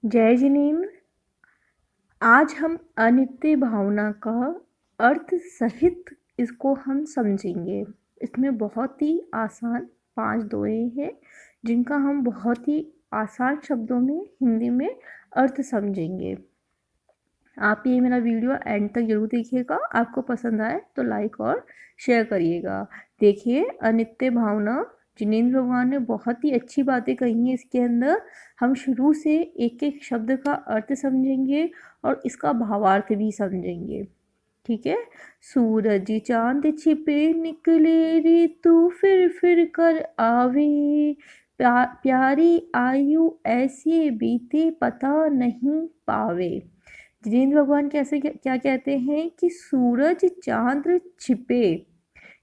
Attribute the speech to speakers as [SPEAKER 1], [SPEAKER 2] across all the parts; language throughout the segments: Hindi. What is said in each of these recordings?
[SPEAKER 1] जय जिनेन्द्र। आज हम अनित्य भावना का अर्थ सहित इसको हम समझेंगे। इसमें बहुत ही आसान 5 दोहे हैं जिनका हम बहुत ही आसान शब्दों में हिंदी में अर्थ समझेंगे। आप ये मेरा वीडियो एंड तक जरूर देखिएगा। आपको पसंद आए तो लाइक और शेयर करिएगा। देखिए, अनित्य भावना जिनेन्द्र भगवान ने बहुत ही अच्छी बातें कही हैं इसके अंदर। हम शुरू से एक एक शब्द का अर्थ समझेंगे और इसका भावार्थ भी समझेंगे। ठीक है। सूरज चांद छिपे निकले ऋतु फिर कर आवे, प्यारी आयु ऐसे बीते पता नहीं पावे। जिनेन्द्र भगवान कैसे क्या कहते हैं कि सूरज चांद छिपे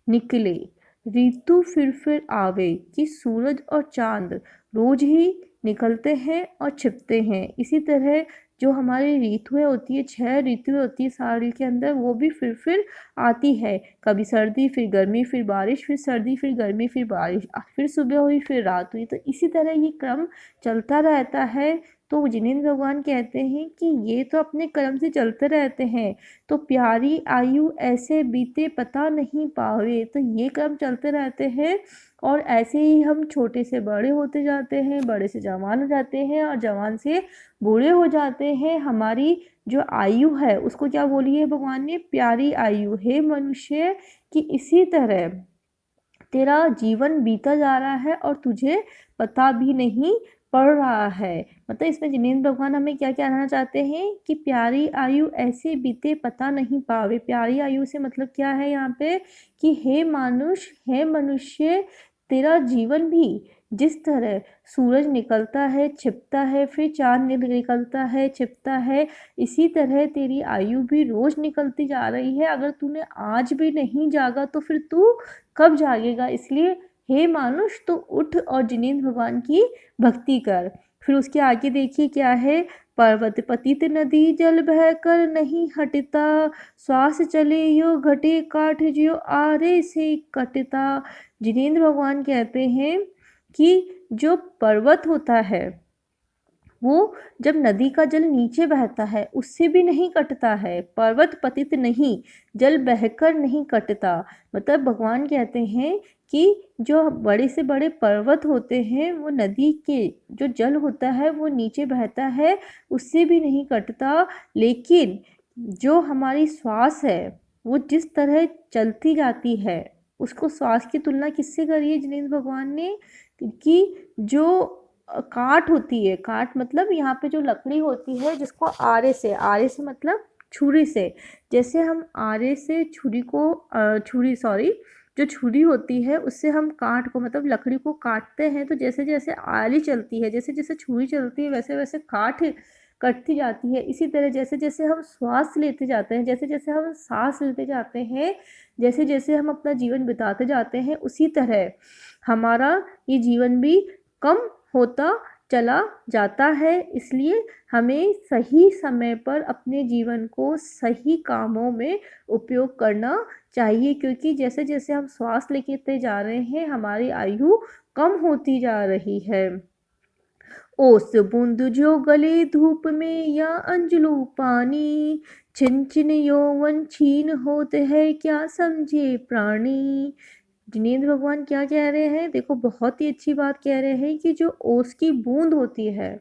[SPEAKER 1] निकले ऋतु फिर आवे, कि सूरज और चांद रोज ही निकलते हैं और छिपते हैं। इसी तरह जो हमारी ऋतुएं होती है, 6 ऋतुएं होती है साल के अंदर, वो भी फिर आती है। कभी सर्दी फिर गर्मी फिर बारिश, फिर सर्दी फिर गर्मी फिर बारिश, फिर सुबह हुई फिर रात हुई। तो इसी तरह ये क्रम चलता रहता है। तो जिनेन्द्र भगवान कहते हैं कि ये तो अपने कर्म से चलते रहते हैं, तो प्यारी आयु ऐसे बीते पता नहीं पावे। तो ये क्रम चलते रहते हैं और ऐसे ही हम छोटे से बड़े होते जाते हैं, बड़े से जवान हो जाते हैं और जवान से बूढ़े हो जाते हैं। हमारी जो आयु है उसको क्या बोली है भगवान ने? प्यारी आयु। हे मनुष्य, कि इसी तरह तेरा जीवन बीता जा रहा है और तुझे पता भी नहीं पड़ रहा है। मतलब इसमें जिनेन्द्र भगवान हमें क्या कहना चाहते हैं कि प्यारी आयु ऐसे बीते पता नहीं पावे। प्यारी आयु से मतलब क्या है यहाँ पे कि हे मानुष, हे मनुष्य, तेरा जीवन भी जिस तरह सूरज निकलता है छिपता है, फिर चांद निकलता है छिपता है, इसी तरह तेरी आयु भी रोज निकलती जा रही है। अगर तूने आज भी नहीं जागा तो फिर तू कब जागेगा? इसलिए हे मानुष, तो उठ और जिनेन्द्र भगवान की भक्ति कर। फिर उसके आगे देखिए क्या है? पर्वत पतित नदी जल बह कर नहीं हटता, श्वास चले यो घटे काठ जो आरे से कटता। जिनेन्द्र भगवान कहते हैं कि जो पर्वत होता है वो जब नदी का जल नीचे बहता है उससे भी नहीं कटता है। पर्वत पतित नहीं, जल बहकर नहीं कटता। मतलब भगवान कहते हैं कि जो बड़े से बड़े पर्वत होते हैं वो नदी के जो जल होता है वो नीचे बहता है, उससे भी नहीं कटता। लेकिन जो हमारी श्वास है वो जिस तरह चलती जाती है, उसको श्वास की तुलना किससे करी है जिनेन्द्र भगवान ने? कि जो काठ होती है, काठ मतलब यहाँ पे जो लकड़ी होती है जिसको आरे से मतलब छुरी से, जैसे हम आरे से छुरी को जो छुरी होती है उससे हम काठ को मतलब लकड़ी को काटते हैं, तो जैसे जैसे आरी चलती है, जैसे जैसे छुरी चलती है, वैसे वैसे काठ कटती जाती है। इसी तरह जैसे जैसे हम श्वास लेते जाते हैं, जैसे जैसे हम सांस लेते जाते हैं, जैसे जैसे हम अपना जीवन बिताते जाते हैं, उसी तरह हमारा ये जीवन भी कम होता चला जाता है। इसलिए हमें सही समय पर अपने जीवन को सही कामों में उपयोग करना चाहिए, क्योंकि जैसे जैसे हम श्वास लेते जा रहे हैं हमारी आयु कम होती जा रही है। ओस बूंद जो गले धूप में या अंजलू पानी, छिन छिन यौवन छीन होते है क्या समझे प्राणी। जिनेन्द्र भगवान क्या कह रहे हैं? देखो, बहुत ही अच्छी बात कह रहे हैं कि जो ओस की बूंद होती है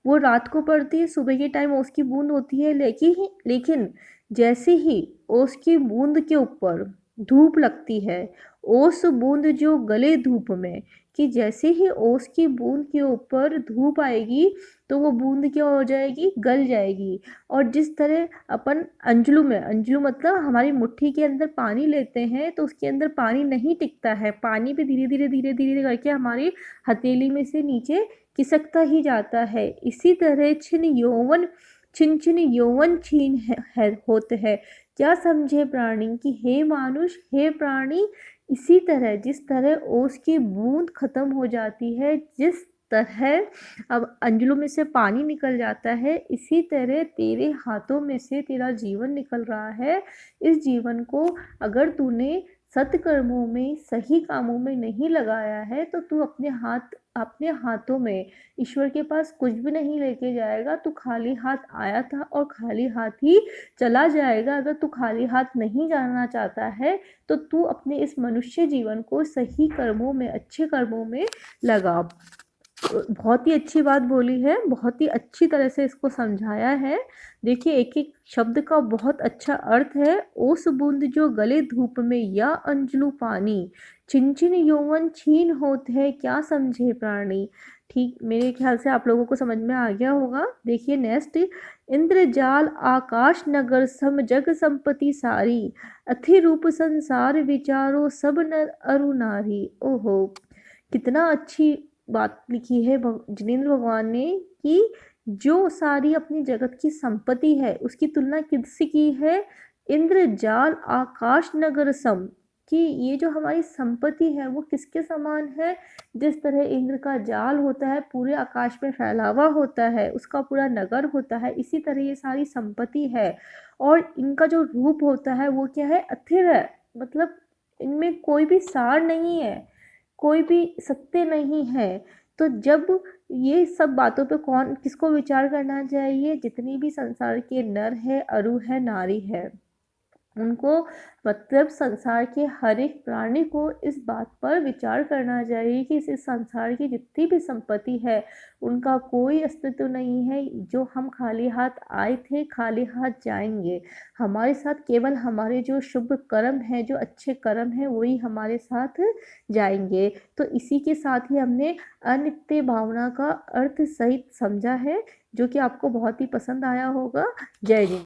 [SPEAKER 1] वो रात को पड़ती है, सुबह के टाइम ओस की बूंद होती है, लेकिन जैसे ही ओस की बूंद के ऊपर धूप लगती है, ओस बूंद जो गले धूप में, कि जैसे ही ओस की बूंद के ऊपर धूप आएगी तो वो बूंद क्या हो जाएगी? गल जाएगी। और जिस तरह अपन अंजलू मतलब हमारी मुट्ठी के अंदर पानी लेते हैं तो उसके अंदर पानी नहीं टिकता है, पानी भी धीरे धीरे करके हमारी हथेली में से नीचे खिसकता ही जाता है। इसी तरह छिन छिन यौवन छीन होते हैं क्या समझे प्राणी, कि हे मानुष, हे प्राणी, इसी तरह जिस तरह ओस की बूंद खत्म हो जाती है, जिस तरह अब अंजलू में से पानी निकल जाता है, इसी तरह तेरे हाथों में से तेरा जीवन निकल रहा है। इस जीवन को अगर तूने सत्कर्मों में, सही कामों में नहीं लगाया है तो तू अपने हाथ अपने हाथों में ईश्वर के पास कुछ भी नहीं लेके जाएगा। तू खाली हाथ आया था और खाली हाथ ही चला जाएगा। अगर तू खाली हाथ नहीं जाना चाहता है तो तू अपने इस मनुष्य जीवन को सही कर्मों में, अच्छे कर्मों में लगा। बहुत ही अच्छी बात बोली है, बहुत ही अच्छी तरह से इसको समझाया है। देखिए एक एक शब्द का बहुत अच्छा अर्थ है। ओस बूंद जो गले धूप में, या अंजलू पानी, छिन यौवन छीन होत है, क्या समझे प्राणी। ठीक, मेरे ख्याल से आप लोगों को समझ में आ गया होगा। देखिए नेक्स्ट, इंद्रजाल आकाश नगर सम, जग संपत्ति सारी, अथि रूप संसार विचारो सब नर अरु नारी। ओहो, कितना अच्छी बात लिखी है जिनेंद्र भगवान ने कि जो सारी अपनी जगत की संपत्ति है उसकी तुलना किससे की है? इंद्रजाल आकाश नगर सम, कि ये जो हमारी संपत्ति है वो किसके समान है? जिस तरह इंद्र का जाल होता है, पूरे आकाश में फैला हुआ होता है, उसका पूरा नगर होता है, इसी तरह ये सारी संपत्ति है। और इनका जो रूप होता है वो क्या है? अस्थिर है। मतलब इनमें कोई भी सार नहीं है, कोई भी सत्य नहीं है। तो जब ये सब बातों पे कौन किसको विचार करना चाहिए? जितनी भी संसार के नर है, अरु है, नारी है, उनको, मतलब संसार के हर एक प्राणी को इस बात पर विचार करना चाहिए कि इस संसार की जितनी भी संपत्ति है उनका कोई अस्तित्व नहीं है। जो हम खाली हाथ आए थे खाली हाथ जाएंगे। हमारे साथ केवल हमारे जो शुभ कर्म हैं, जो अच्छे कर्म हैं, वही हमारे साथ जाएंगे। तो इसी के साथ ही हमने अनित्य भावना का अर्थ सहित समझा है, जो कि आपको बहुत ही पसंद आया होगा। जय जय।